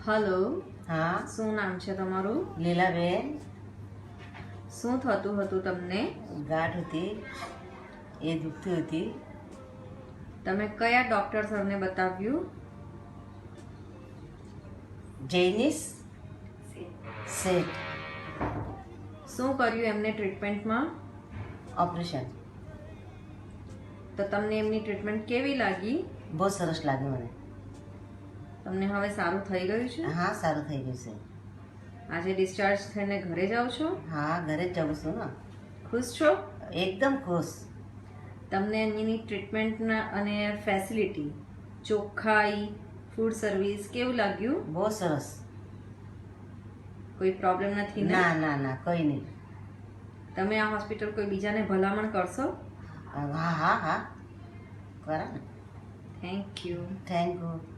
Hello, હા, શું નામ છે તમારું? લીલાબેન. શું થતું હતું તમને? ગાંઠ હતી, એ દુખતી હતી. તમે કયા ડોક્ટર સરને બતાવ્યું? જૈનિશ શેઠ. શું કર્યું એમને ટ્રીટમેન્ટમાં? ઓપરેશન. તો તમને એમની ટ્રીટમેન્ટ કેવી લાગી? બહુ સરસ લાગ્યું મને. તમને હવે સારું થઈ ગયું છે? હા, સારું થઈ ગયું છે. આજે ડિસ્ચાર્જ થઈને ઘરે જાઓ છો? હા, ઘરે જ જાઉં છું ને. ખુશ છો? એકદમ ખુશ. તમને એમની ટ્રીટમેન્ટના અને ફેસિલિટી, ચોખ્ખાઈ, ફૂડ સર્વિસ કેવું લાગ્યું? બહુ સરસ. કોઈ પ્રોબ્લેમ નથી ને? ના ના ના, કોઈ નહીં. તમે આ હોસ્પિટલ કોઈ બીજાને ભલામણ કરશો? હા હા હા, કરા ને. Thank you. Thank you.